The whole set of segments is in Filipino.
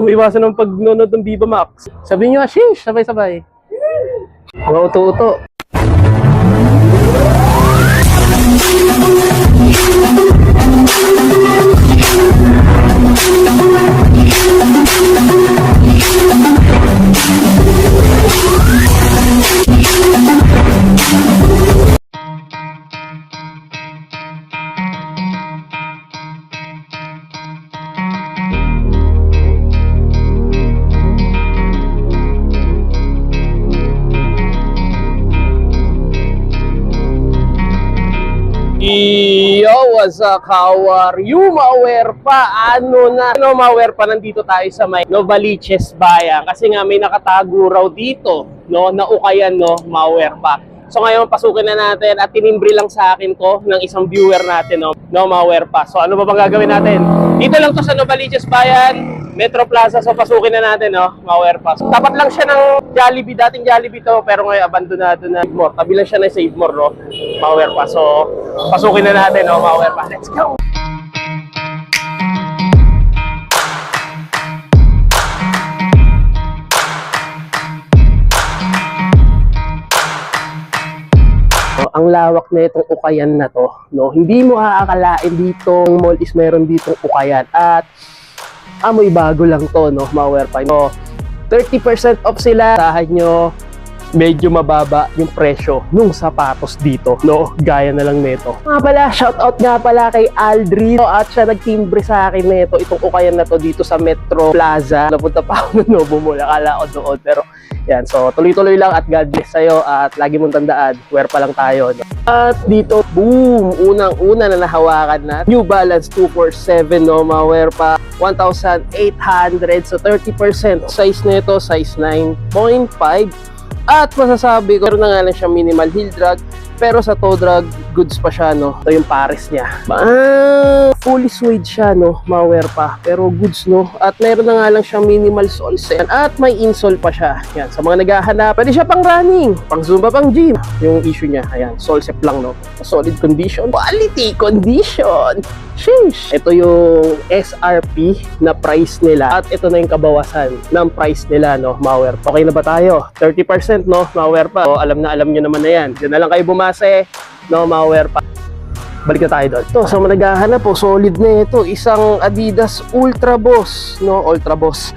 umiwasan ng pag-nonod ng Viva Max. Sabihin nyo, shish, sabay-sabay. Mga uto-uto. Yo, what's up? How are you, Mawer pa? Mawer pa? Nandito tayo sa may Novaliches Bayan kasi nga may nakatago raw dito, no, na ukayan, no, Mawer pa. So ngayon pasukin na natin at tinimbre lang sa akin to ng isang viewer natin, no, Mawer pa. So ano ba bang gagawin natin? Dito lang to sa Novaliches Bayan, Metro Plaza. So pasukin na natin, no, Mawer pa. So, tapat lang siya ng Jollibee, dating Jollibee to, pero ngayon abandonado na. Save More, tabi lang siya na Save More, no, Mawer pa. So pasukin na natin, no, Mawer pa. Let's go! Ang lawak na itong ukayan na to, no? Hindi mo aakalain dito ang mall is meron ditong ukayan at amoy bago lang to, no, Mawer pa. No, 30% off sila. Sahan nyo, medyo mababa yung presyo nung sapatos dito, no, gaya na lang nito. Nga pala, shoutout nga pala kay Aldrin, no, at siya nagtimbre sa akin nito, itong ukayan na to dito sa Metro Plaza. Napunta pa ako ng Novo Mall, akala ko doon, pero yan, so tuloy-tuloy lang at God bless sa'yo at lagi mong tandaan, wear pa lang tayo, no? At dito, boom, unang-una na nahawakan na New Balance 247, no, Mawer pa, 1,800, so 30%. Size nito, size 9.5. At masasabi ko, meron na nga lang siya minimal heel drag, pero sa toe drag, goods pa siya, no? Ito yung pares niya. Fully suede siya, no, Mawer pa, pero goods, no? At meron na nga lang siyang minimal sole set. At may insole pa siya. Yan, sa mga naghahanap, pwede siya pang running, pang zumba, pang gym. Yung issue niya, ayan, sole set lang, no? Solid condition, quality condition. Sheesh! Ito yung SRP na price nila at ito na yung kabawasan ng price nila, no, Mawer. Okay na ba tayo? 30%, no, Mawer pa. So, alam nyo naman na yan. Diyan na lang kayo bumase, no, Mawer pa. Balik na tayo doon. Ito, sa mga naghahanap po, solid na ito. Isang Adidas Ultra Boss, no? Ultra Boost,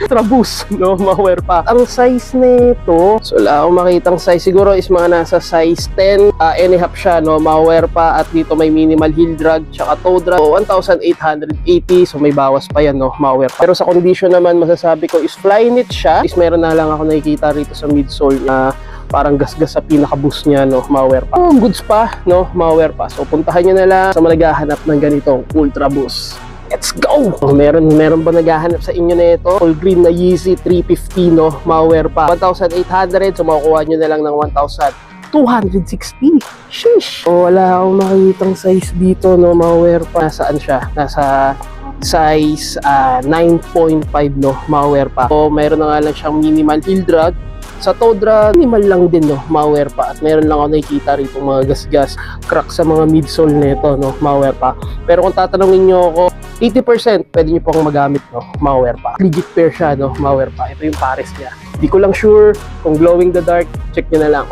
no? Mawer pa. Ang size nito, so wala akong makitang size. Siguro is mga nasa size 10 and a half siya, no? Mawer pa. At dito may minimal heel drag, tsaka toe drag. So, 1,880. So may bawas pa yan, no? Mawer pa. Pero sa condition naman, masasabi ko is Flyknit siya. Is meron na lang ako nakikita rito sa midsole na parang gasgas sa pinaka-boost niya, no, Mawer pa. Oh, goods pa, no, Mawer pa. So puntahan nyo na lang sa mga naghahanap ng ganitong Ultra Boost. Let's go! Oh, meron ba naghahanap sa inyo na ito? All green na Yeezy 350, no, Mawer pa. 1,800, so makukuha nyo na lang ng 1,260. Sheesh! Oh, wala akong makikitang size dito, no, Mawer pa. Nasaan siya? Nasa size 9.5, no, Mawer pa. So meron na nga lang siyang minimal heel drag. Sa toe drag, minimal lang din, no, Mawer pa. At meron lang ako nakikita rito mga gasgas, crack sa mga midsole nito, no, Mawer pa. Pero kung tatanungin nyo ako, 80% pwede nyo pang magamit, no, Mawer pa. Legit pair siya, no, Mawer pa. Ito yung pares niya. Di ko lang sure kung glowing the dark, check nyo na lang.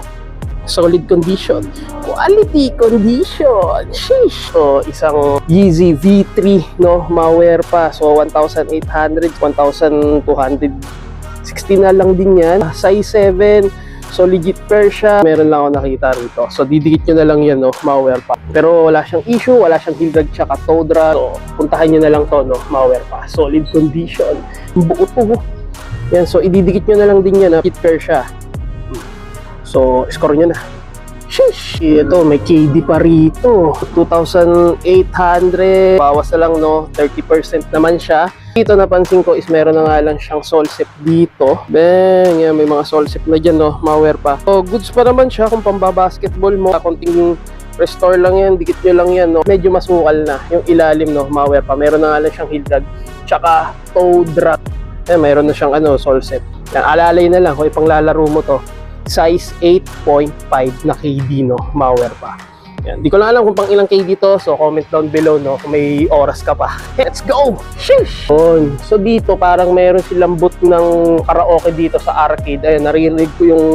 Solid condition, quality condition. Sheesh! So isang Yeezy V3, no, Mawer pa. So 1,800, 1,260 na lang din yan. Size 7, so legit pair siya. Meron lang ako nakita rito. So didikit nyo na lang yan, no, Mawer pa. Pero wala siyang issue, wala siyang heel drag tsaka toe drag. So puntahan nyo na lang to, no, Mawer pa. Solid condition. Buo to. Yan, so ididikit nyo na lang din yan, na legit pair siya. So score nyo na. Sheesh! Ito, may KD pa rito. 2,800. Bawas na lang, no? 30% naman siya. Dito napansin ko is meron na nga lang siyang sole set dito. Bang! Yan, may mga sole set na dyan, no? Mawer pa. So, goods pa naman siya kung pambabasketball mo. Konting restore lang yan, dikit nyo lang yan, no? Medyo masukal na yung ilalim, no? Mawer pa. Meron na nga lang siyang heel drag. Tsaka toe drag. Yan, meron na siyang sole set. Yan, alalay na lang kung ipanglalaro mo to. Size 8.5 na KD, no, Mawer pa. Yan. Di ko lang alam kung pang ilang K dito. So, comment down below, no? Kung may oras ka pa. Let's go! Sheesh! So, dito parang meron silang booth ng karaoke dito sa arcade. Ayun, narinig ko yung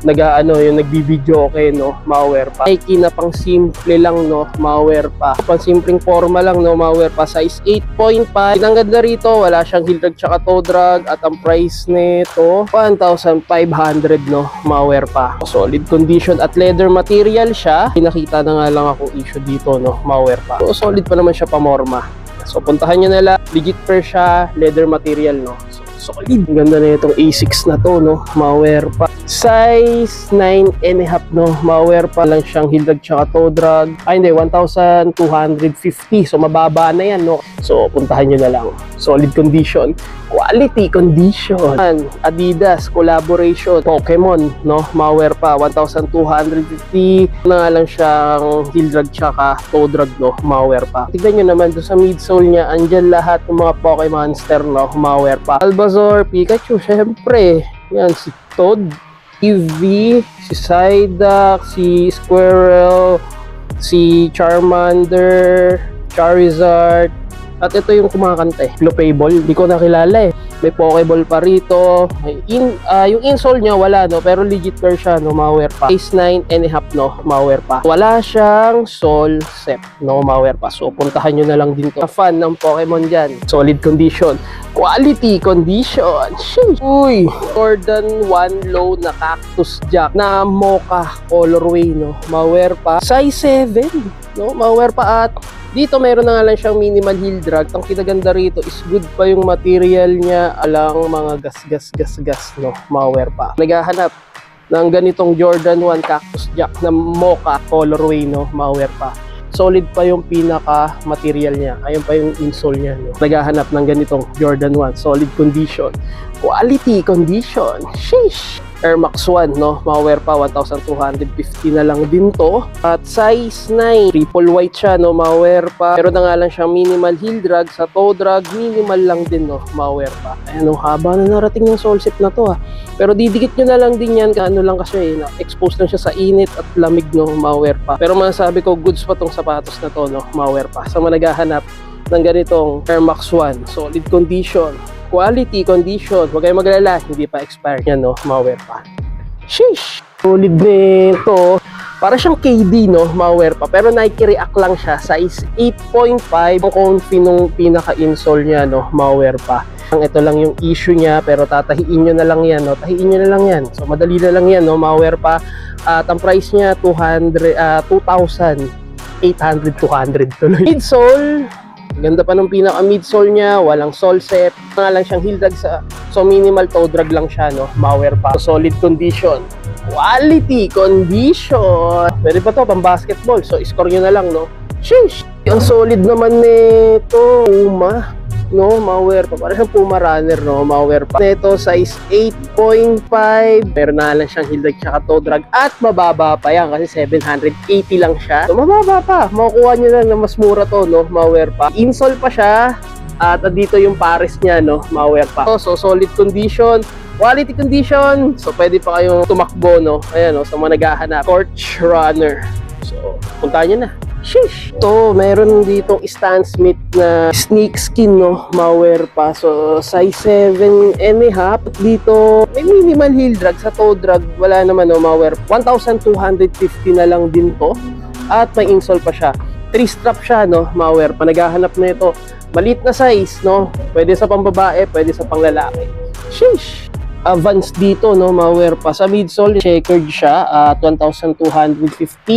yung nagbibideo okay, no? Malware pa. Nike na pang simple lang, no? Malware pa. Pang simpleng forma lang, no? Malware pa. Size 8.5. Tinanggad na rito. Wala siyang heel drag tsaka toe drag. At ang price nito, 1,500, no? Malware pa. Solid condition at leather material siya. Pinakita na nga lang akong issue dito, no? Malware pa. So, solid pa naman siya pamorma. So, puntahan nyo nila. Legit pair siya. Leather material, no? So, solid. Ang ganda na itong A6 na to, no? Malware pa. Size 9.5, no? Malware pa lang siyang heel drag tsaka toe drag. Ay, hindi. 1,250. So, mababa na yan, no? So, puntahan nyo na lang. Solid condition. Quality condition. Adidas collaboration. Pokemon, no? Malware pa. 1,250. Na nga lang siyang heel drag tsaka toe drag, no? Malware pa. Tignan nyo naman doon sa midsole niya. Andyan lahat ng mga Pokemonster, no? Malware pa. Bulbasaur, Pikachu, syempre. Yan, si Toad, Eevee, si Psyduck, si Squirrel, si Charmander, Charizard, at ito yung kumakanta eh, Clopable, di ko nakilala eh. May Pokeball pa rito. Yung insole niya wala, no, pero legit pair siya, no, malware pa. Size 9.5, no, malware pa. Wala siyang soul set, no, malware pa. So puntahan nyo na lang din to. Fan ng Pokemon dyan. Solid condition. Quality condition. Sheesh. Uy, Jordan 1 low na cactus jack na mocha colorway, no, malware pa. Size 7, no, malware pa. At dito meron na nga lang siyang minimal heel drag. Ang kinaganda rito is good pa yung material niya, alang mga gas, no, malware pa. Naghahanap ng ganitong Jordan 1 cactus jack na mocha colorway, no, malware pa. Solid pa yung pinaka material niya. Ayun pa yung insole niya, no. Naghahanap ng ganitong Jordan 1, solid condition, quality condition. Sheesh. Air Max 1, no, malware pa. 1,250 na lang din to. At size 9, triple white siya, no, malware pa. Pero na nga lang siyang minimal heel drag. Sa toe drag, minimal lang din, no, malware pa. Ayan, haba na narating yung sole set na to, ha. Pero didikit nyo na lang din yan. Ano lang kasi, expose lang siya sa init at lamig, no, malware pa. Pero masasabi ko, goods pa tong sapatos na to, no, malware pa. Sa mga naghahanap ng ganitong Air Max 1, solid condition, quality condition, huwag kayong maglala, hindi pa expired yan, no, malware pa. Sheesh! Solid nito. Para siyang KD, no, malware pa. Pero Nike React lang siya. Size 8.5. Ang comfy nung pinaka-insole niya, no, malware pa. Ito lang yung issue niya, pero tatahiin nyo na lang yan, no. Tahiin nyo na lang yan. So, madali na lang yan, no, malware pa. At ang price niya, 2,800, 200 tuloy. Midsole. Ganda pa ng pinaka-midsole niya, walang sole set. Nga lang siyang heel drag so minimal toe drag lang siya, no, malware pa. Solid condition, quality condition. Pwede pa to pang basketball, so score nyo na lang, no. Sheesh! Ang solid naman nito, Puma, no, malware pa. Para siyang Puma runner, no, malware pa. Nito size 8.5. Pero na lang siyang heel drag tsaka toe drag. At mababa pa yan kasi 780 lang siya. So mababa pa. Makukuha nyo lang na mas mura to, no, malware pa. Insole pa siya. At dito yung pares niya, no, malware pa. So solid condition, quality condition. So pwede pa kayong tumakbo, no. Ayan, no, sa mga naghahanap. Torch runner. So puntahan nyo na. Sheesh! Ito, meron ditong Stan Smith na snake skin, no, malware pa. So, size 7.5. Dito, may minimal heel drag. Sa toe drag, wala naman, no, malware. 1,250 na lang din to. At may insole pa siya. 3-strap siya, no, malware pa. Naghahanap na ito. Maliit na size, no. Pwede sa pambabae, pwede sa panglalaki. Sheesh! Vans dito, no, malware pa. Sa midsole, checkered siya at 1,250.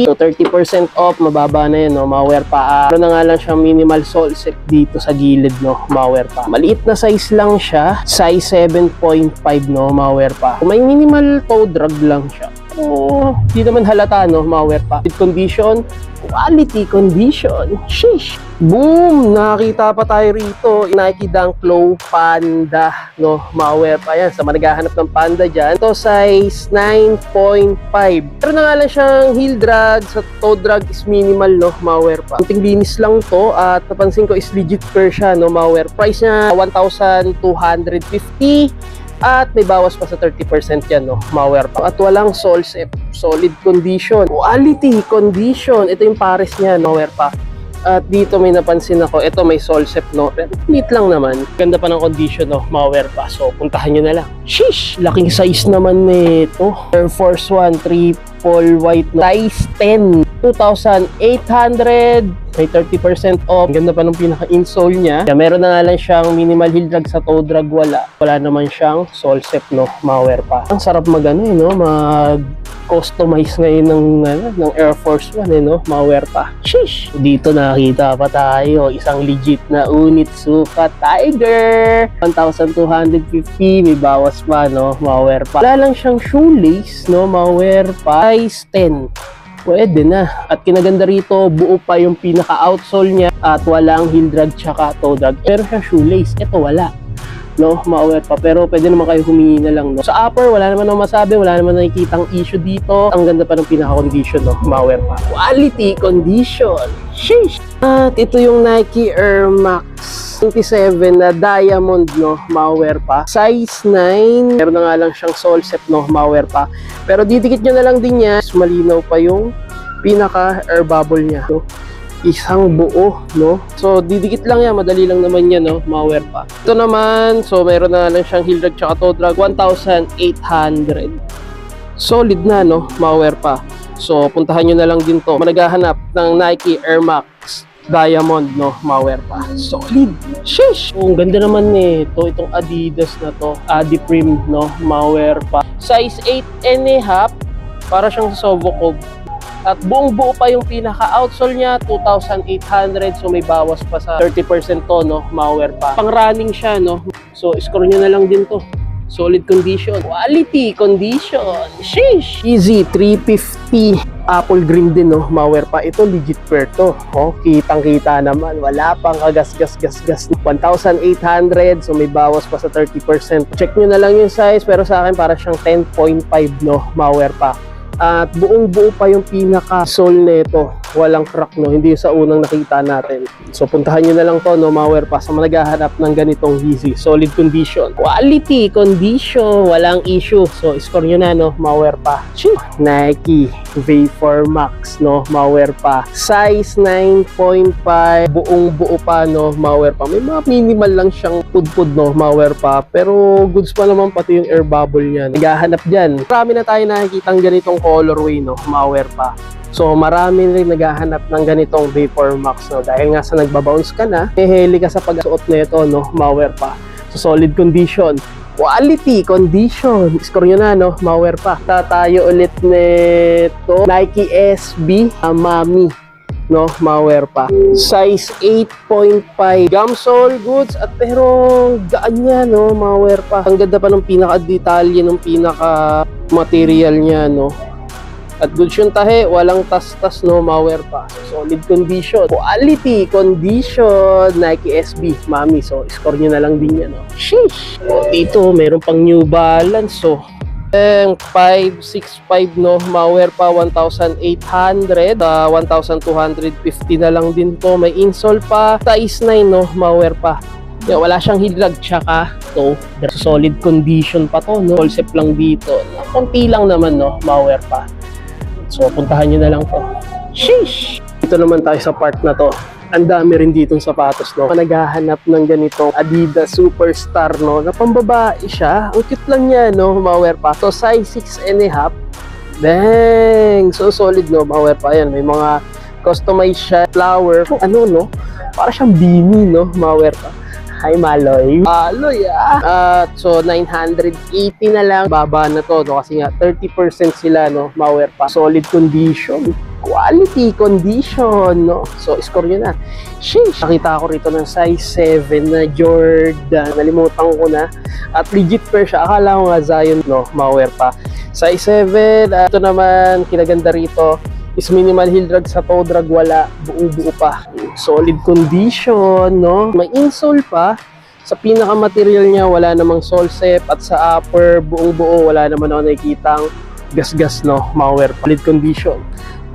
So 30% off, mababa na yun, no, malware pa. Pero na nga lang siyang minimal sole set dito sa gilid, no, malware pa. Maliit na size lang siya, size 7.5, no, malware pa. Kung may minimal toe drag lang siya, oh, di naman halata, no, malware pa. With condition, quality condition. Sheesh! Boom! Nakakita pa tayo rito. Nike Dunk Low Panda, no, malware pa yan. Sa managhahanap ng Panda dyan. Ito size 9.5. Pero na nga lang siyang heel drag. Sa toe drag is minimal, no, malware pa. Kunting linis lang to. At napansin ko is legit pair siya, no, malware. Price niya 1,250. At may bawas pa sa 30% yan, no? Malware pa. At walang solsep. Solid condition. Quality condition. Ito yung pares niya, malware pa. At dito may napansin ako, ito may solsep, no? Pero neat lang naman. Ganda pa ng condition, no? Malware pa. So, puntahan nyo na lang. Sheesh! Laking size naman nito. Air Force One triple white, no? Size 10. 2,800. May 30% off. Ganda pa ng pinaka-insole niya. Yeah, meron na nga lang siyang minimal heel drag sa toe drag. Wala naman siyang solsep, no? Malware pa. Ang sarap mag-ano, no? Mag-customize ngayon ng Air Force One, no? Malware pa. Sheesh! Dito nakita pa tayo. Isang legit na unit sukat. Tiger! 1,250. May bawas pa, no? Malware pa. Wala lang siyang shoelace, no? Malware pa. Size 10. Pwede na. At kinaganda rito, buo pa yung pinaka-outsole niya at walang heel drag tsaka toe drag. Pero siya shoelace. Ito wala. No? Malware pa. Pero pwede naman kayo humingi na lang. No? Sa upper, wala naman akong masabi. Wala naman nakikitang issue dito. Ang ganda pa ng pinaka-condition. No? Malware pa. Quality condition. Sheesh! At ito yung Nike Air Max 27 na diamond, no? Malware pa. Size 9. Meron na nga lang siyang solsep, no? Malware pa. Pero didikit nyo na lang din niya. Malinaw pa yung pinaka air bubble niya, no? Isang buo, no? So, didikit lang yan. Madali lang naman yan, no? Malware pa. Ito naman, so meron na lang siyang heel drag tsaka toe drag. 1,800. Solid na, no? Malware pa. So, puntahan nyo na lang din to. Naghahanap ng Nike Air Max Diamond, no? Malware pa. Solid. Sheesh! Oh, ang ganda naman nito. Itong Adidas na to. Adiprim, no? Malware pa. Size 8.5. Para siyang Sovokov. At buong buo pa yung pinaka-outsole niya. 2,800. So, may bawas pa sa 30% to, no? Malware pa. Pang running siya, no? So, score nyo na lang din to. Solid condition. Quality condition. Sheesh! Easy 350. Apple green din, no? Malware pa. Ito legit pair to. Oh, kitang-kita naman. Wala pang kagas-gas-gas-gas. 1,800. So may bawas pa sa 30%. Check nyo na lang yung size. Pero sa akin para siyang 10.5, no? Malware pa. At buong-buo pa yung pinaka-sole nito. Walang crack, no? Hindi sa unang nakita natin. So, puntahan nyo na lang to, no? Malware pa sa mga naghahanap ng ganitong Yeezy. Solid condition. Quality condition. Walang issue. So, score nyo na, no? Malware pa. Nike V4 Max, no? Malware pa. Size 9.5. Buong-buo pa, no? Malware pa. May mga minimal lang siyang pudpud, no? Malware pa. Pero, goods pa naman pati yung air bubble niya. Naghahanap dyan. Marami na tayo nakikitang ganitong colorway, no? Malware pa. So, marami rin naghahanap ng ganitong V4 Max, no? Dahil nga sa nagbabounce ka na, heheli ka sa pag-suot na ito, no? Malware pa. So, solid condition. Quality condition. Score nyo na, no? Malware pa. Tayo ulit nito. Nike SB Mami, no? Malware pa. Size 8.5. Gumsole goods. At pero gaan niya, no? Malware pa. Ang ganda pa ng pinaka-detalye ng pinaka-material niya, no? At goods yung tahe, walang tas-tas, no? Malware pa. Solid condition. Quality condition. Nike SB Mami. So, score nyo na lang din yan, no? Sheesh! O, dito, meron pang New Balance, so 565, no? Malware pa. 1,800. 1,250 na lang din to. May insole pa. Size 9, no? Malware pa. Yeah, wala siyang heel drag tsaka to. Solid condition pa to, no? Solsep lang dito. Konti lang naman, no? Malware pa. So, puntahan nyo na lang to. Sheesh! Dito naman tayo sa part na to. Ang dami rin ditong sapatos, no? Naghahanap ng ganitong Adidas Superstar, no? Na pambabae siya. Ang cute lang niya, no? Malware pa. So, size 6.5. Dang! So, solid, no? Malware pa. Ayan, may mga customized siya. Flower. Ano, no? Para siyang beanie, no? Malware pa. Hi, Maloy. Maloy, ah. So, 980 na lang. Baba na to, no? Kasi nga, 30% sila, no? Malware pa. Solid condition. Quality condition, no? So, score nyo na. Sheesh! Nakita ko rito ng size 7 na Jordan. Nalimutan ko na. At legit pair siya. Akala ko nga Zion, no? Malware pa. Size 7. Ito naman, kinaganda rito is minimal heel drag sa toe drag, wala, buo-buo pa. Solid condition, no? May insole pa. Sa pinaka-material niya, wala namang solsep. At sa upper, buong-buo, wala naman ako nakikitang gas-gas, no? Malware pa. Solid condition.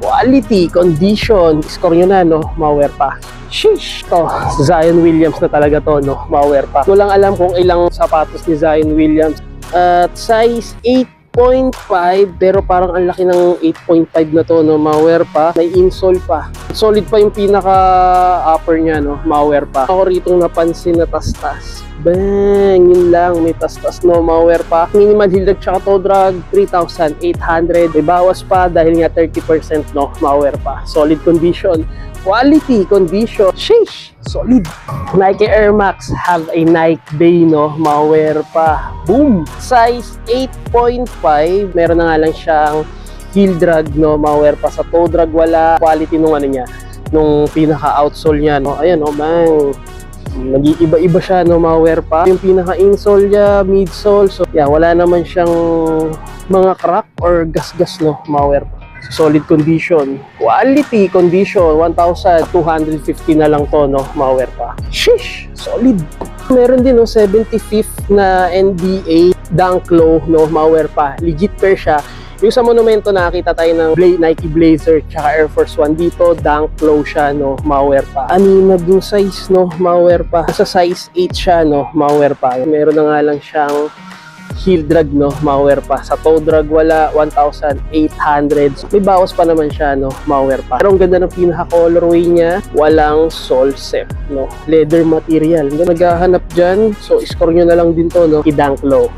Quality condition. Score nyo na, no? Malware pa. Sheesh! To, Zion Williams na talaga to, no? Malware pa. Ko lang alam kung ilang sapatos ni Zion Williams At size 8.5, pero parang ang laki ng 8.5 na to, no, mga pa. May insole pa. Solid pa yung pinaka upper niya, no, mga pa. Ako rito napansin na tastas. Bang! Yun lang, may tastas, no, mga pa. Minimal heel drag tsaka toe drag, 3,800. May bawas pa dahil nga 30%, no, mga pa. Solid condition. Quality condition. Sheesh! Solid. Nike Air Max have a Nike day, no, mga pa. Boom! Size 8.5. Meron na nga lang siyang heel drag, no, mga pa. Sa toe drag wala. Quality nung ano niya, nung pinaka outsole niya, no. Ayan, oh, bang! Nag-iiba-iba siya, no, mga pa. Yung pinaka-insole niya, midsole. So, yeah, wala naman siyang mga crack or gas-gas, no, mga pa. Solid condition. Quality condition. 1,250 na lang to, no, mga pa. Sheesh! Solid. Meron din, no, 75th na NBA Dunk Low, no, mga pa. Legit pair siya. Yung sa monumento nakita tayo ng Nike Blazer tsaka Air Force 1 dito, Dunk Low siya, no, mga pa. Aninag yung size, no, mga pa. Sa size 8 siya, no, mga pa. Meron na nga lang siyang heel drag, no, mga pa. Sa toe drag wala, 1,800. May bawas pa naman siya, no, mga pa. Pero ang ganda ng pinaka-colorway niya, walang sole set, no. Leather material. Naghahanap dyan, so score nyo na lang din to, no, i-Dunk Low.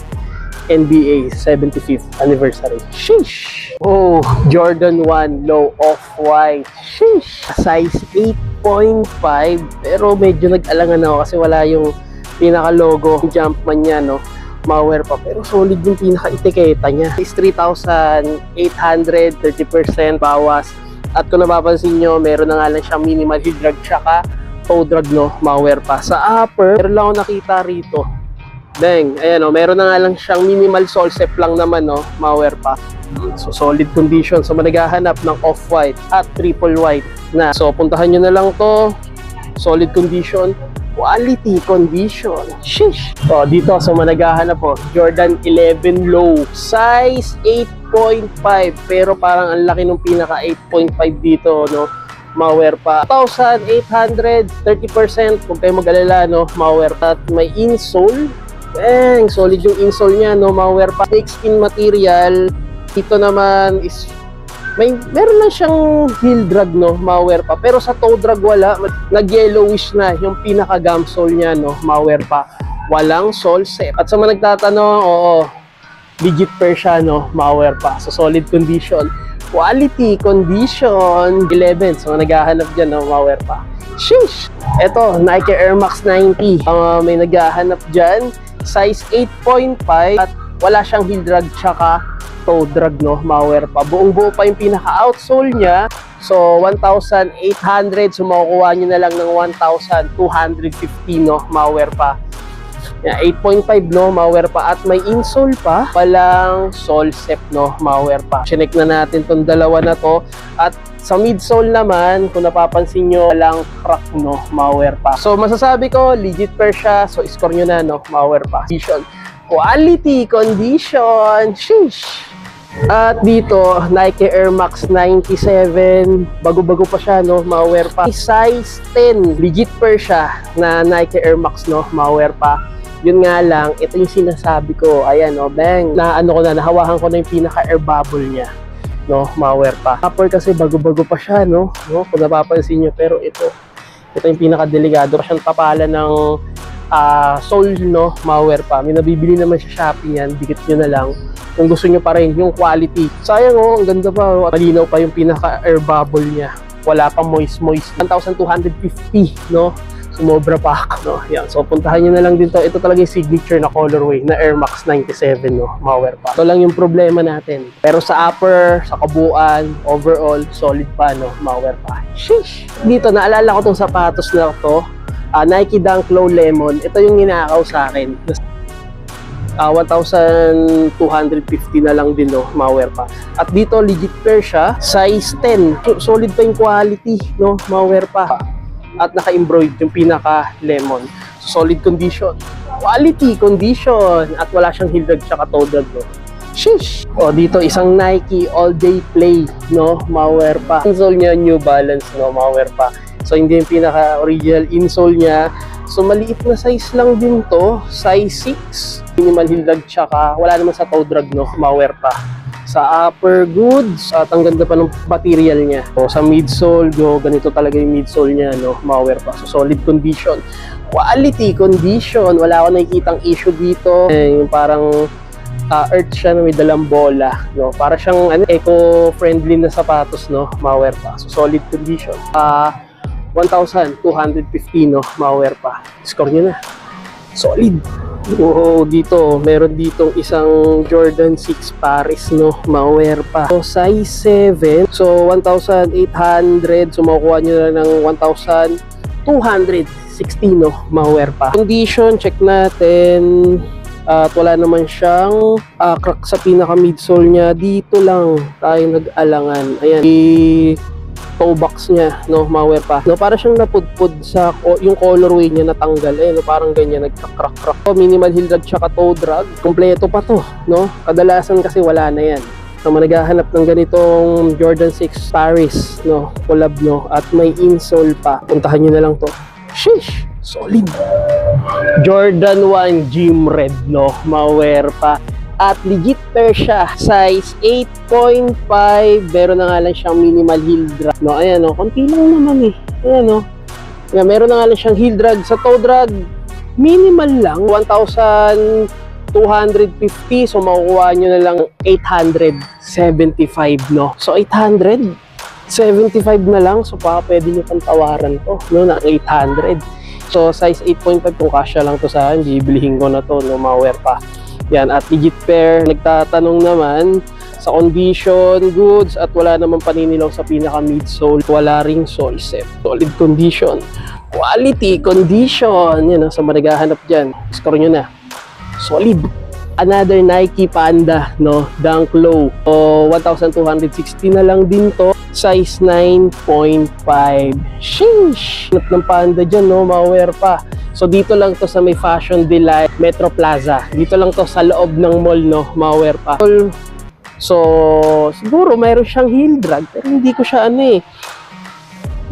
NBA 75th anniversary. Sheesh! Oh, Jordan 1 Low Off-White. Sheesh! Size 8.5, pero medyo nag-alangan ako kasi wala yung pinaka-logo Jumpman niya, no, mga pa. Pero solid yung pinaka-etiketa niya. Is 3,800, 30% bawas. At kung napapansin nyo, meron na nga lang siyang minimal heel drag tsaka toe drag, no, mga pa. Sa upper, meron lang ako nakita rito. Bang, ayan, oh, meron na nga lang siyang minimal sole set lang naman, no, mga pa. So solid condition. So managhahanap ng off-white at triple white na. So puntahan nyo na lang to. Solid condition, quality condition. Sheesh! So dito, so managhahanap po, Jordan 11 Low, size 8.5, pero parang ang laki ng pinaka 8.5 dito, no, mga pa. 1,800, 30%, kung kayo mag-alala, no, mga pa. At may insole. Bang! Solid yung insole niya, no, mga pa. Fake skin material. Dito naman is meron lang siyang heel drag, no, mga pa. Pero sa toe drag wala. Nag-yellowish na yung pinaka gum sole niya, no, mga pa. Walang sole set. At sa mga nagtatanong, oo, legit pair siya, no, mga pa. So solid condition. Quality condition. 11. So naghahanap dyan, no, mga pa. Sheesh! Ito, Nike Air Max 90. May naghahanap dyan. Size 8.5 at wala siyang heel drag tsaka toe drag, no, mga pa. Buong buo pa yung pinaka-outsole niya. So 1,800. So makukuha nyo na lang ng 1,250, no, mga pa. Yeah, 8.5, no, mga pa. At may insole pa. Walang sole set, no, mga pa. Chinek na natin tong dalawa na to. At sa midsole naman, kung napapansin nyo, walang crack, no, mga pa. So masasabi ko, legit pair siya. So score nyo na, no, mga pa. Condition. Quality condition. Sheesh! At dito, Nike Air Max 97. Bago-bago pa siya, no, mga pa. Size 10. Legit pair siya na Nike Air Max, no, mga pa. Yun nga lang, ito yung sinasabi ko. Ayan, no, bang. Nahawakan ko na yung pinaka-air bubble niya, no, mga pa. Upper kasi bago-bago pa siya, no, kung napapansin nyo. Pero ito yung pinaka-delikado. Siyang tapalan ng sole, no, mga pa. May nabibili naman sa Shopee yan. Dikit nyo na lang kung gusto nyo pa rin yung quality. Sayang, oh, ang ganda pa. Malinaw pa yung pinaka-air bubble niya. Wala pang moist. 1,250, no. Sumobra pa ako, no? Yan. So puntahan nyo na lang din to. Ito talaga yung signature na colorway na Air Max 97, no, mga pa. Ito lang yung problema natin. Pero sa upper, sa kabuuan, overall, solid pa, no, mga pa. Sheesh! Dito, naalala ko tong sapatos na to. Nike Dunk Low Lemon. Ito yung ninakaw sa akin. 1,250 na lang din, no, mga pa. At dito, legit pair siya. Size 10. Solid pa yung quality, no, mga pa. At naka-embroid yung pinaka-lemon. Solid condition. Quality condition. At wala siyang heel drag tsaka toe drag, no. Sheesh! O, dito isang Nike All Day Play, no, mga pa. Insole niya, New Balance, no, mga pa. So, hindi yung pinaka-original insole niya. So, maliit na size lang din to. Size 6. minimal heel drag, tsaka wala naman sa toe drag, no, ma-wear pa. Sa upper goods, at ang ganda pa ng material niya. So, sa midsole, ganito talaga yung midsole niya, no, ma-wear pa. So, solid condition. Quality condition, wala akong nakikitang issue dito. Yung parang earth siya na may dalang bola, no? Para siyang eco-friendly na sapatos, no, ma-wear pa. So, solid condition. 1,250, no, ma-wear pa. Score nyo na. Solid. Oh, dito, meron ditong isang Jordan 6 Paris, no, ma-wear pa. So, size 7. So, 1,800. So, makukuha nyo na ng 1,260, no, ma-wear pa. Condition, check natin. At wala naman siyang crack sa pinaka midsole niya. Dito lang tayo nag-alangan. Ayan, toe box niya, no, ma-wear pa. No, para siyang napudpud sa yung colorway niya natanggal. Eh, no, parang ganyan, nagka-crack-crack. So, minimal heel drag tsaka toe drag. Kompleto pa to, no? Kadalasan kasi wala na yan. So, managhahanap ng ganitong Jordan 6 Paris, no, collab, no, at may insole pa. Puntahan nyo na lang to. Sheesh! Solid! Jordan 1 Gym Red, no, ma-wear pa. At legit pair siya, size 8.5, meron na nga lang siyang minimal heel drag, no, ayan, no, konti lang naman eh, ayan, no, ayan, meron na nga lang siyang heel drag. Sa toe drag, minimal lang, 1,250, so makukuha nyo na lang 875, no, so 875 na lang, so baka pwede nyo pang tawaran to, no, na 800, so size 8.5, kung kasya lang to sa akin, bibilihin ko na to, no, ma-wear pa. Yan, at legit pair. Nagtatanong naman sa condition, goods, at wala naman paninilaw sa pinaka midsole. Wala ring sole set. Solid condition. Quality condition. Yan, sa managahanap dyan. Score nyo na. Solid. Another Nike Panda, no, Dunk Low. So, 1,260 na lang din to. Size 9.5. Sheesh! Hanap ng Panda dyan, no, ma-wear pa. So, dito lang to sa may Fashion Delight Metro Plaza. Dito lang to sa loob ng mall, no, ma-wear pa. So, siguro mayroon siyang heel drag, pero hindi ko siya yan,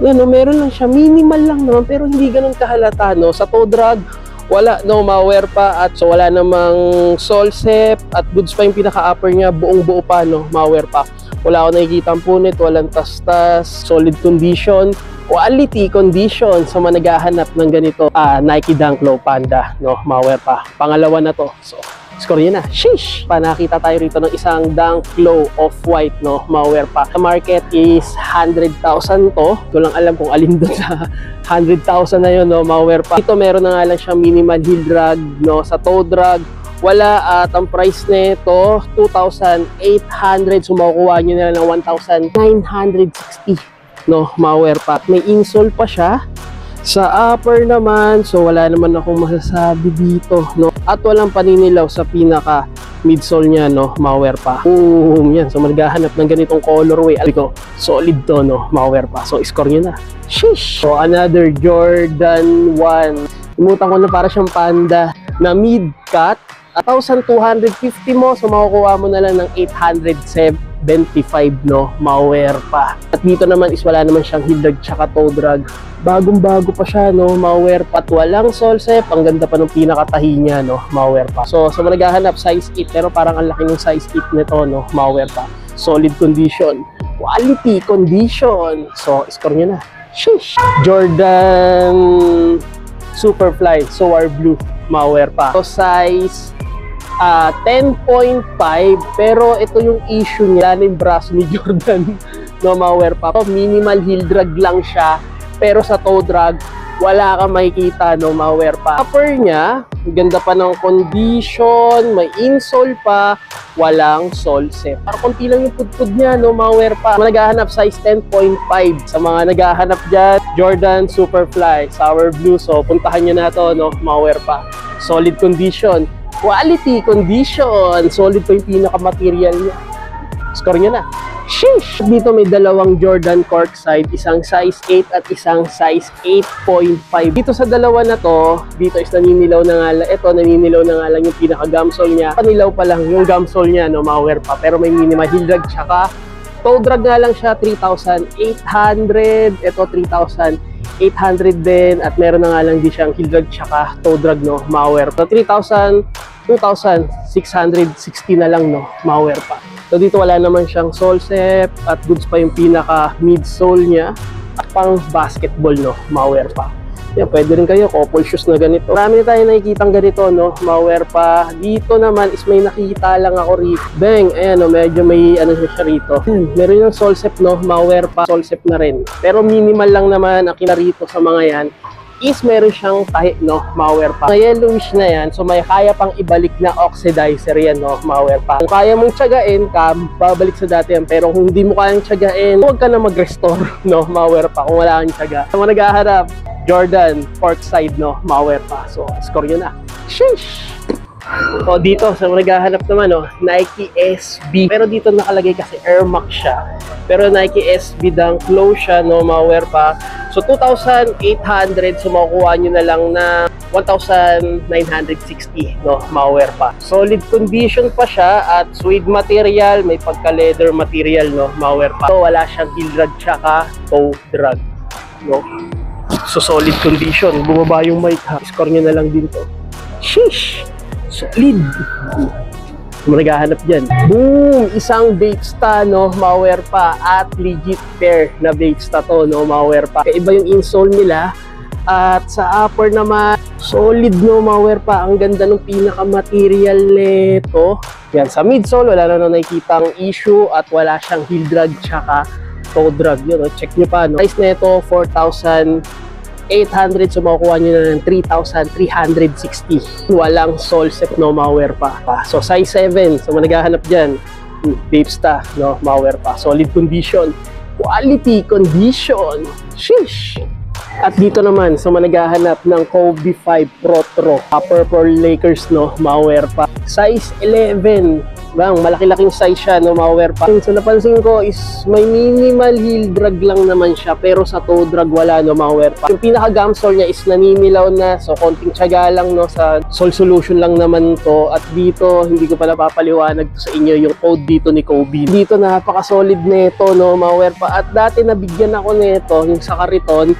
no, meron lang siya, minimal lang naman, pero hindi ganun kahalata, no. Sa toe drag, wala, no, ma-wear pa, at so wala namang sole set, at goods pa yung pinaka-upper niya, buong buo pa, no, ma-wear pa. Wala ako nakikita ang punit, walang tas-tas, solid condition, quality condition sa mga naghahanap ng ganito. Nike Dunk Low Panda, no, ma-wear pa. Pangalawa na to. So, score yun na. Sheesh! Nakita tayo rito ng isang Dunk Low Off-White, no, ma-wear pa. Sa market is 100,000 to. Ito lang alam kung alin doon sa 100,000 na yun, no, ma-wear pa. Ito meron na nga lang siyang minimal heel drag, no, sa toe drag. Wala, at ang price nito 2,800, so makukuha nyo na lang ng 1,960, no, ma-wear pa. May insole pa siya sa upper naman, so wala naman akong masasabi dito, no, at walang paninilaw sa pinaka midsole niya, no, ma-wear pa. Boom! Yan, so maghahanap ng ganitong colorway, aliko, solid to, no, ma-wear pa. So score nyo na. Sheesh! So another Jordan 1, imutan ko na para siyang Panda na mid-cut. 1,250 mo, so makukuha mo na lang ng 875, no, ma-wear pa. At dito naman is wala naman siyang heel drag tsaka toe drag. Bagong-bago pa siya, no, ma-wear pa. At walang sole set, ang ganda pa ng pinakatahi niya, no, ma-wear pa. So, sa mga naghahanap, size 8, pero parang ang laki ng size 8 nito, no, ma-wear pa. Solid condition. Quality condition. So, score nyo na. Sheesh! Jordan Superfly, Soar Blue, ma-wear pa. So, size 10.5, pero ito yung issue niya, yung braso ni Jordan, no, ma-wear pa. So, minimal heel drag lang siya, pero sa toe drag, wala kang makikita, no, ma-wear pa. Upper niya, ganda pa ng condition, may insole pa, walang sole set. Parang konti lang yung pudpud niya, no, ma-wear pa. Mga naghahanap, size 10.5. Sa mga naghahanap dyan, Jordan Superfly, Sour Blue, so puntahan nyo na to, no, ma-wear pa. Solid condition. Quality condition. Solid pa yung pinaka-material niya. Score nyo na. Sheesh! Dito may dalawang Jordan Corkside, isang size 8 at isang size 8.5. Dito sa dalawa na to, dito is naninilaw na nga lang, ito naninilaw na nga lang yung pinaka-gamsole niya. Panilaw pa lang yung gamsole niya, no, ma-wear pa. Pero may minimal heel drag, tsaka toe drag nga lang siya, 3,800. Ito, 3,800. 2,800 din at meron na nga lang din siyang heel drag tsaka toe drag, no, malware. So 3,000, 2,660 na lang, no, malware pa. So dito wala naman siyang sole step at goods pa yung pinaka midsole niya at pang basketball, no, malware pa. Yan, pwede rin kayo, couple shoes na ganito. Marami na tayo nakikitang ganito, no, malware pa. Dito naman is may nakita lang ako rito. Bang, ayan, no, medyo may ano siya rito. Ayan, meron yung solsep, no, malware pa, solsep na rin. Pero minimal lang naman ang kinarito sa mga yan is meron siyang tahi, no, malware pa. Mga yellowish na yan, so may kaya pang ibalik na oxidizer yan, no, malware pa. Kung kaya mong tiyagain, babalik sa dati yan. Pero kung hindi mo kayang tiyagain, huwag ka na mag-restore, no, malware pa, kung wala kang tiyaga. Sa mga naghaharap, Jordan, pork side, no, malware pa. So, score nyo na. Sheesh! So, dito, sa naghahanap naman, no, Nike SB. Pero dito nakalagay kasi Air Max siya. Pero Nike SB dang close siya, no, malware pa. So, 2,800. So, makukuha nyo na lang na 1,960, no, malware pa. Solid condition pa siya at suede material, may pagka-leather material, no, malware pa. So, wala siyang heel drag tsaka toe drag, no. So, solid condition. Bumaba yung mic, ha. Score nyo na lang din to. Sheesh! Solid! Maghahanap dyan. Boom! Isang Batesta, no, malware pa. At legit pair na Batesta to, no, malware pa. Kaiba yung insole nila. At sa upper naman, solid, no, malware pa. Ang ganda ng pinaka-material nito. Yan, sa midsole, wala na nakikita ang issue at wala siyang heel drag tsaka toe drag. Yun, no? Check nyo pa, no? Price nito, 4,800. So, makukuha nyo na ng 3,360. Walang sole set, no, malware pa. So, size 7. So, naghahanap dyan. Batesta, no, malware pa. Solid condition. Quality condition. Sheesh! At dito naman, so naghahanap ng Kobe 5 Pro Purple Lakers, no, malware pa. Size 11. Bang, malaki-laking size siya, no, malware pa. So napansin ko is may minimal heel drag lang naman siya, pero sa toe drag wala, no, malware pa. Yung pinaka-gum sole niya is naninilaw na, so konting tiyaga lang, no, sa sole solution lang naman to. At dito, hindi ko pala papaliwanag to sa inyo yung code dito ni Kobe. Dito napaka-solid nito, no, malware pa. At dati nabigyan ako nito yung sa kariton.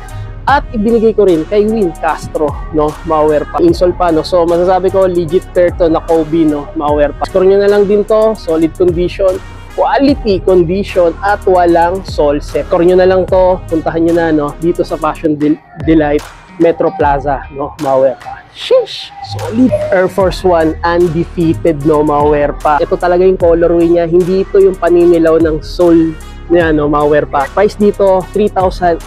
At ibinigay ko rin kay Win Castro, no, malware pa. Insole pa, no. So, masasabi ko, legit pair to na Kobe, no, malware pa. Score nyo na lang din to, solid condition, quality condition, at walang sole set. Score nyo na lang to, puntahan nyo na, no, dito sa Fashion Delight, Metro Plaza, no, malware pa. Sheesh! Solid. Air Force 1, undefeated, no, malware pa. Ito talaga yung colorway niya, hindi ito yung paninilaw ng sole niya, no, malware pa. Price dito, 3,800.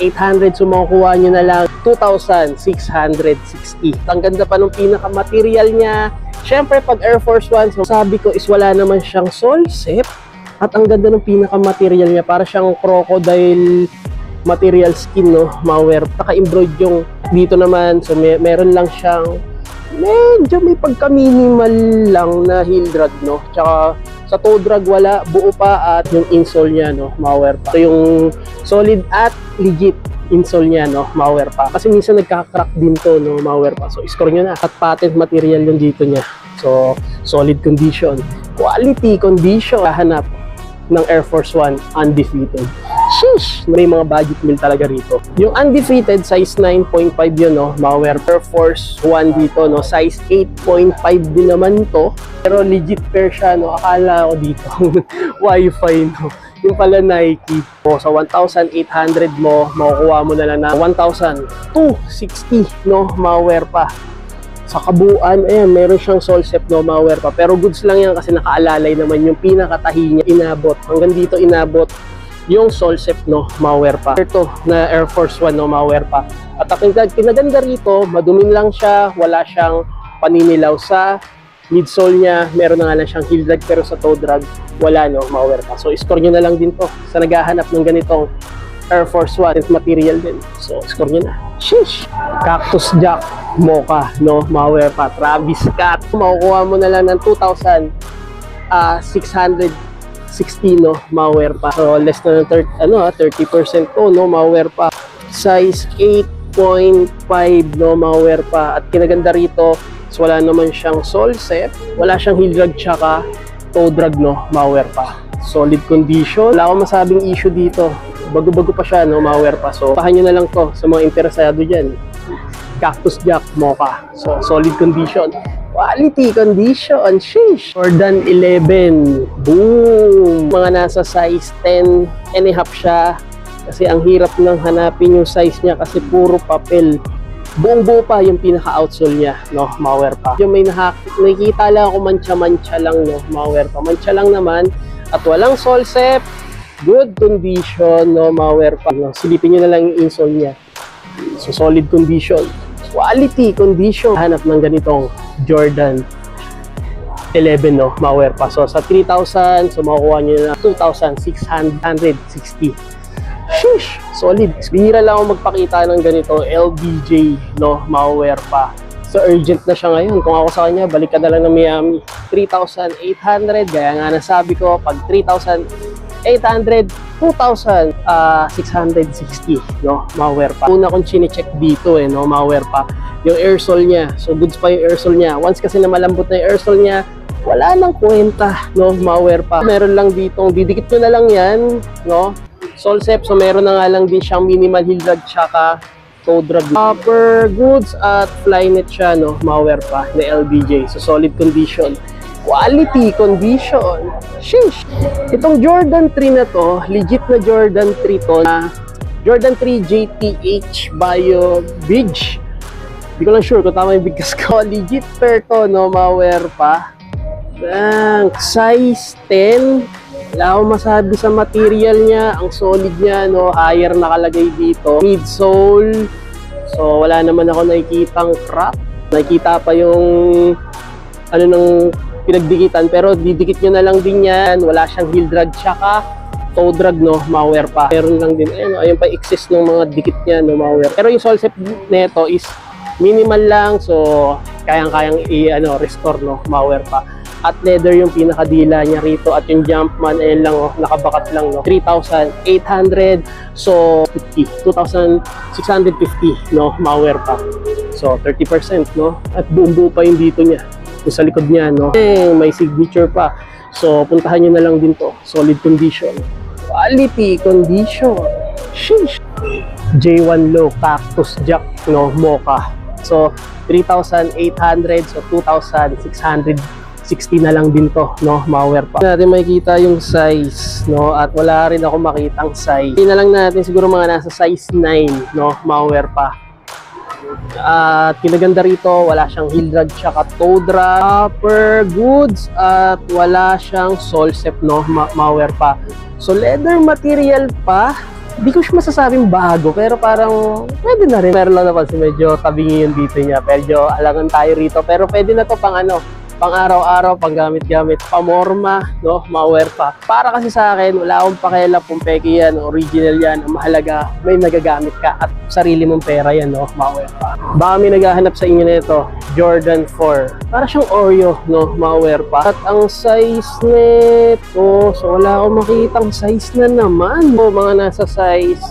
So, makukuha nyo na lang 2,660. Ang ganda pa ng pinaka-material niya. Siyempre, pag Air Force 1, so sabi ko is wala naman siyang sole set. At ang ganda ng pinaka-material niya. Para siyang crocodile material skin, no, malware. Naka-embroid yung dito naman. So, meron lang siyang medyo may pagka-minimal lang na heel drag, no. Tsaka sa toe drag wala, buo pa at yung insole niya, no, malware pa. So yung solid at legit insole niya, no, malware pa. Kasi minsan nagka-crack din to, no, malware pa. So score nyo na. At patent material yung dito niya. So solid condition, quality condition. Hanap ng Air Force 1 undefeated. Sheesh! May mga budget meal talaga rito. Yung undefeated, size 9.5 yun, no, malware. Air Force 1 dito, no, size 8.5 din naman to. Pero legit pair siya, no, akala ko dito. Wi-Fi, no. Yung pala Nike. O, sa 1,800 mo, makukuha mo na lang na 1,260, no, malware pa. Sa kabuuan, ayan, meron siyang sole set, no, malware pa. Pero goods lang yan kasi nakaalalay naman yung pinakatahi niya. Inabot. Hanggang dito inabot yung sole set, no, malware pa. Ito na Air Force 1, no, malware pa. At ang kinaganda rito, madumin lang siya, wala siyang paninilaw sa midsole niya. Meron na nga lang siyang heel drag, pero sa toe drag wala, no, malware pa. So score nyo na lang din to sa naghahanap ng ganitong Air Force 1 material din. So score nyo na. Sheesh! Cactus Jack Mocha, no, malware pa. Travis Scott, makukuha mo na lang ng 2,660, no, malware pa. So less na ng 30% to, no, malware pa. Size 8.5, no, malware pa. At kinaganda rito, so wala naman siyang sole set, wala siyang heel drag tsaka toe drag, no, malware pa. Solid condition. Wala akong masabing issue dito. bago-bago pa siya, no, malware pa. So, pahan nyo na lang to sa mga interesado dyan. Cactus Jack Mocha. So, solid condition. Quality condition. Sheesh. Jordan 11. Boom. Mga nasa size 10 and a half siya. Kasi ang hirap nang hanapin yung size niya kasi puro papel. Buong buo pa yung pinaka-outsole niya, no, malware pa. Yung may nakikita lang ako mancha-mancha lang, no, malware pa. Mancha lang naman at walang sole sep. Good condition, no, malware pa. No, silipin nyo na lang yung insole niya. So, solid condition. Quality condition. Hanap ng ganitong Jordan 11, no, malware pa. So, sa 3,000, so makukuha nyo na 2,660. Sheesh, solid. Bihira lang ako magpakita ng ganito, LBJ, no, malware pa. So, urgent na siya ngayon. Kung ako sa kanya, balik ka na lang ng Miami. 3,800, gaya nga nasabi ko, pag 3,800, 2,660, no, malware pa. Una kong chine-check dito, no, malware pa, yung airsole niya. So, goods pa yung airsole niya. Once kasi na malambot na yung airsole niya, wala nang kwenta, no, malware pa. Meron lang dito, didikit nyo na lang yan, no, sole sep. So, meron na nga lang din siyang minimal heel drag tsaka toe drag. Upper goods at flynet siya, no, malware pa, na LBJ. So, solid condition. Quality condition. Sheesh. Itong Jordan 3 na to, legit na Jordan 3 to, na Jordan 3 JTH Bio Bridge. Hindi ko lang sure kung tama yung bigkas ko. Legit pair to, no, malware pa. Size 10. Wala akong masabi sa material niya. Ang solid niya, no, higher nakalagay dito. Midsole. So, wala naman ako nakikitang crack. Nakikita pa yung ano ng pinagdikitan, pero didikit nyo na lang din yan. Wala siyang heel drag tsaka toe drag, no, malware pa. Meron lang din, ayun pa exist ng mga dikit niya, no, malware. Pero yung sole sep neto is minimal lang, so kayang-kayang restore, no, malware pa. At leather yung pinakadila niya rito, at yung Jumpman, ayun lang, oh, nakabakat lang, no, 3,800, so 2,650, no, malware pa. So 30%, no, at buong-buo pa yung dito niya. Yung sa likod niya, no, may signature pa. So, puntahan nyo na lang din to. Solid condition. Quality condition. Sheesh. J1 Low, Cactus Jack, no, Mocha. So, 3,800, so 2,660 na lang din to, no, malware pa. Natin makikita yung size, no, at wala rin ako makitang size. Hindi na lang natin siguro mga nasa size 9, no, malware pa. At kinaganda rito, wala siyang heel drag tsaka toe drag, upper goods, at wala siyang sole sep, no, malware pa. So leather material pa. Hindi ko siya masasabing bago, pero parang pwede na rin. Meron lang naman si medyo tabingi yung dito niya, medyo alangan tayo rito, pero pwede na to pang pang araw-araw, pang gamit-gamit, pamorma, no, malware pa. Para kasi sa akin, wala akong pakialam kung peke yan, original yan. Ang mahalaga, may nagagamit ka at sarili mong pera yan, no, malware pa. Baka may naghahanap sa inyo nito, Jordan 4. Para siyang Oreo, no, malware pa. At ang size nito, so wala akong makitang size na naman. So, mga nasa size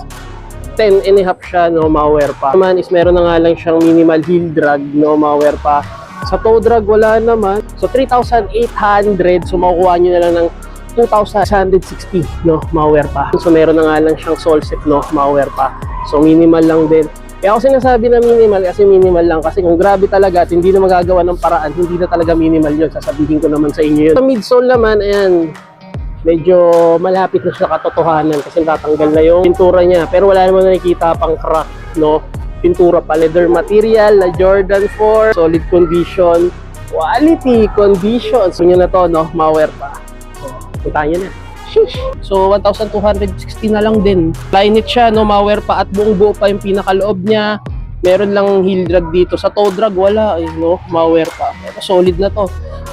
10 and a half siya, no, malware pa. Naman is meron na nga lang siyang minimal heel drag, no, malware pa. Sa toe drag, wala naman. So, 3,800. So, makukuha nyo na lang ng 2,660, no, malware pa. So, meron na nga lang siyang sole sep, no, malware pa. So, minimal lang din. Kaya ako sinasabi na minimal kasi minimal lang. Kasi kung grabe talaga at hindi na magagawa ng paraan, hindi na talaga minimal yun. Sasabihin ko naman sa inyo yun. Sa midsole naman, ayan, medyo malapit na sa katotohanan kasi tatanggal na yung pintura niya. Pero wala naman nakikita pang crack, no. Pintura pa, leather material na Jordan 4, solid condition, quality condition. So, yun na to, no, malware pa. So, puntahan nyo na. Sheesh. So, 1,260 na lang din. Flynet siya, no, malware pa, at buong buo pa yung pinakaloob niya. Meron lang heel drag dito. Sa toe drag, wala, no, malware pa. Pero solid na to.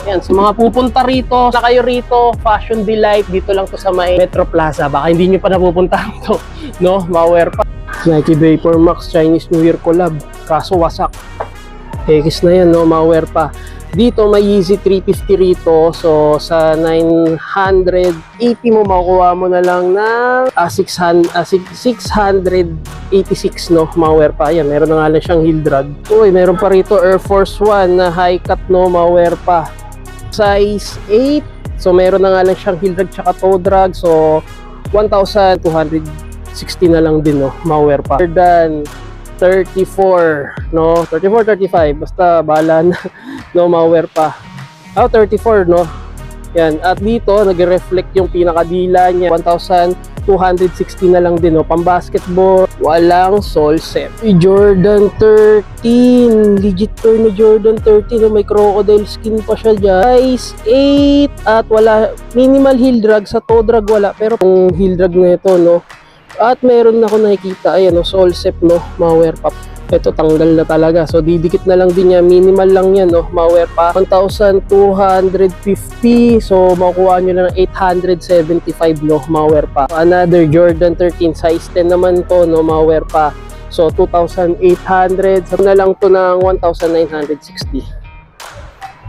Yan, sa mga pupunta rito, sa kayo rito, Fashion Delight, dito lang to sa may Metro Plaza. Baka hindi nyo pa napupuntahan to, no, malware pa. Nike Vapor Max Chinese New Year collab, kaso wasak. X na yan, no, malware pa. Dito may Yeezy 350 rito, so sa 980 mo makukuha mo na lang ng 686, no, malware pa. Yan, meron na nga lang siyang heel drag. Uy, meron pa rito Air Force 1 na high cut, no, malware pa. Size 8, so meron na nga lang siyang heel drag tsaka toe drag, so 1,200 60 na lang din, no, malware pa. More than 34, no, 34, 35, basta bahala na, no, malware pa. 34, no. Yan, at dito nagre-reflect yung pinakadila niya, 1,260 na lang din, no. Pang-basketball, walang sole set. Jordan 13, legit pair na Jordan 13, no, may crocodile skin pa siya dyan. Size 8, at wala, minimal heel drag, sa toe drag wala, pero kung heel drag na ito, no. At meron ako nakikita, ayan, no, sole set, no, malware pa. Ito tanggal na talaga. So didikit na lang din niya, minimal lang yan, no, malware pa. 1,250. So makukuha niyo na ng 875, no, malware pa. Another Jordan 13 size 10 naman to, no, malware pa. So 2,800. So na lang to ng 1,960.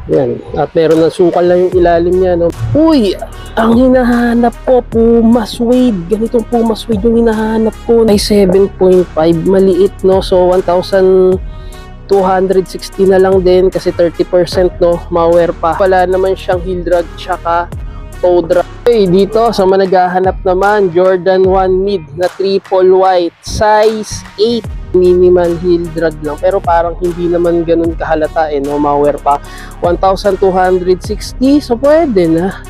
Yan. At meron ng sukal na yung ilalim niya, no. Uy, ang hinahanap ko, Puma Suede. Ganitong Puma Suede yung hinahanap ko. Ay 7.5, maliit, no. So 1,260 na lang din kasi 30%, no, malware pa. Wala naman siyang heel drag tsaka toe drag. Okay, dito sa mga naghahanap naman, Jordan 1 mid na triple white, size 8. Minimal heel drag lang, pero parang hindi naman ganun kahalata, no, malware pa. 1,260, so pwede na,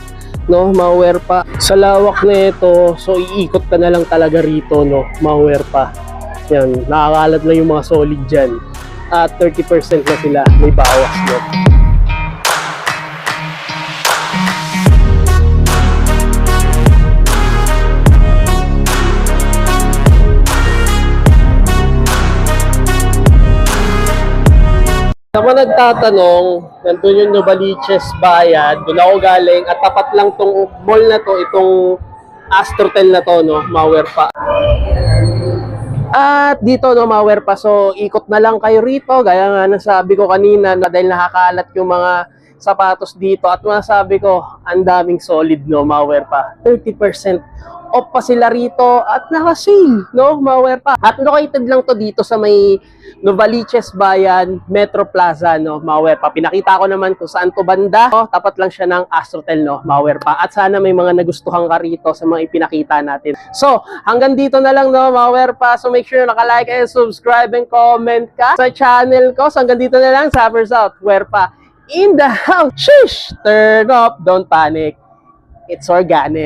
no, malware pa. Sa lawak na ito, so iikot ka na lang talaga rito, no, malware pa. Yan, nakakalat na yung mga solid dyan. At 30% na sila, may bawas, no. Sa mga nagtatanong, nandun yung Novaliches Bayan, doon ako galing, at tapat lang tong mall na to, itong Astrotel na to, no, malware pa. At dito, no, malware pa, so ikot na lang kayo rito, gaya nga nasabi ko kanina, na dahil nakakalat yung mga sapatos dito, at masabi ko, ang daming solid, no, malware pa. 30% off pa sila rito at naka-sale, no, malware pa. At located lang to dito sa may Novaliches Bayan, Metro Plaza, no, malware pa. Pinakita ko naman kung saan to banda, no, tapat lang siya ng Astrotel, no, malware pa. At sana may mga nagustuhan ka rito sa mga ipinakita natin. So, hanggang dito na lang, no, malware pa. So, make sure naka-like and subscribe and comment ka sa channel ko. So, hanggang dito na lang, Sappers out, where pa in the house. Shish! Turn up, don't panic. It's organic.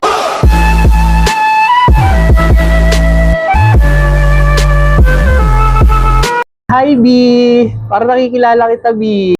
Hi, B! Para nakikilala kita, B.